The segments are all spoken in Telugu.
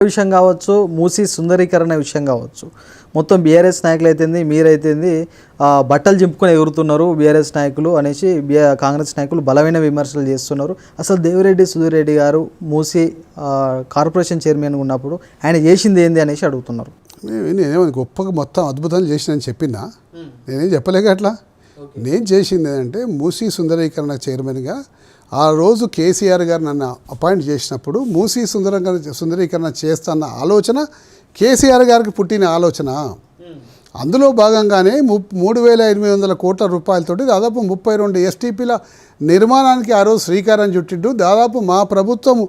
విషయం కావచ్చు, మూసీ సుందరీకరణ విషయం కావచ్చు, మొత్తం బీఆర్ఎస్ నాయకులు అయితేంది, మీరైతేంది బట్టలు చింపుకొని ఎగురుతున్నారు బీఆర్ఎస్ నాయకులు అనేసి కాంగ్రెస్ నాయకులు బలమైన విమర్శలు చేస్తున్నారు. అసలు దేవిరెడ్డి సుధీర్ రెడ్డి గారు మూసీ కార్పొరేషన్ చైర్మన్ ఉన్నప్పుడు ఆయన చేసింది ఏంది అనేసి అడుగుతున్నారు. నేనేమో గొప్పగా మొత్తం అద్భుతాలు చేసినని చెప్పినా, నేనేం చెప్పలేక అట్లా. నేను చేసింది ఏంటంటే మూసీ సుందరీకరణ చైర్మన్గా ఆ రోజు కేసీఆర్ గారు నన్ను అపాయింట్ చేసినప్పుడు మూసీ సుందరీకరణ చేస్తున్న ఆలోచన కేసీఆర్ గారికి పుట్టిన ఆలోచన. అందులో భాగంగానే 3,800 కోట్ల రూపాయలతోటి దాదాపు 32 ఎస్టీపీల నిర్మాణానికి ఆ రోజు శ్రీకారం చుట్టిండు. దాదాపు మా ప్రభుత్వం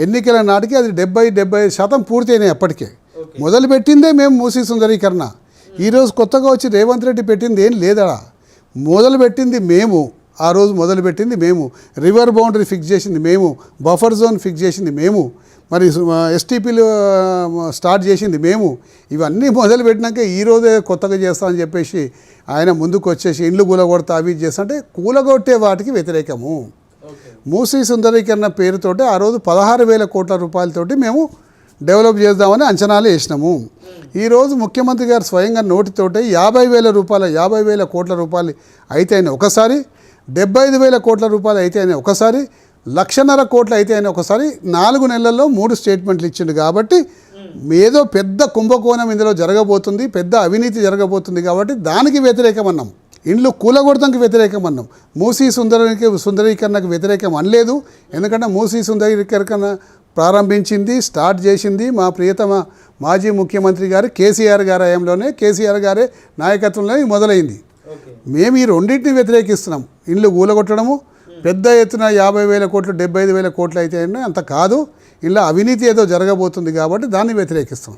ఎన్నికల నాటికి అది 70-75% పూర్తయినాయి. అప్పటికే మొదలుపెట్టిందే మేము మూసీ సుందరీకరణ. ఈరోజు కొత్తగా వచ్చి రేవంత్ రెడ్డి పెట్టింది ఏం లేదా, మొదలుపెట్టింది మేము. ఆ రోజు మొదలుపెట్టింది మేము, రివర్ బౌండరీ ఫిక్స్ చేసింది మేము, బఫర్ జోన్ ఫిక్స్ చేసింది మేము, మరి ఎస్టీపీలు స్టార్ట్ చేసింది మేము. ఇవన్నీ మొదలుపెట్టినాక ఈరోజే కొత్తగా చేస్తామని చెప్పేసి ఆయన ముందుకు వచ్చేసి ఇండ్లు కూలగొడతా అవి చేస్తా అంటే కూలగొట్టే వాటికి వ్యతిరేకము. మూసీ సుందరీకరణ పేరుతోటి ఆ రోజు 16,000 కోట్ల రూపాయలతోటి మేము డెవలప్ చేద్దామని అంచనాలు వేసినాము. ఈరోజు ముఖ్యమంత్రి గారు స్వయంగా నోటితోటి 50,000 కోట్ల రూపాయలు అయితే అయినా ఒకసారి, 75,000 కోట్ల రూపాయలు అయితే అయినా ఒకసారి, 1,50,000 కోట్లు అయితే అయినా ఒకసారి, 4 నెలల్లో 3 స్టేట్మెంట్లు ఇచ్చిండు. కాబట్టి ఏదో పెద్ద కుంభకోణం ఇందులో జరగబోతుంది, పెద్ద అవినీతి జరగబోతుంది. కాబట్టి దానికి వ్యతిరేకం అన్నాం. ఇండ్లు కూలగొడతానికి వ్యతిరేకం అన్నాం. మూసీ సుందరీకరణకు వ్యతిరేకం అనలేదు. ఎందుకంటే మూసీ సుందరీకరణ ప్రారంభించింది, స్టార్ట్ చేసింది మా ప్రియతమ మాజీ ముఖ్యమంత్రి గారు కేసీఆర్ గారి హయాంలోనే, కేసీఆర్ గారే నాయకత్వంలో మొదలైంది. మేము ఈ రెండింటిని వ్యతిరేకిస్తున్నాం. ఇండ్లు కూలగొట్టడము పెద్ద ఎత్తున 50,000 కోట్లు 75,000 కోట్లు అయితే అంత కాదు. ఇలా అవినీతి ఏదో జరగబోతుంది కాబట్టి దాన్ని వ్యతిరేకిస్తాం.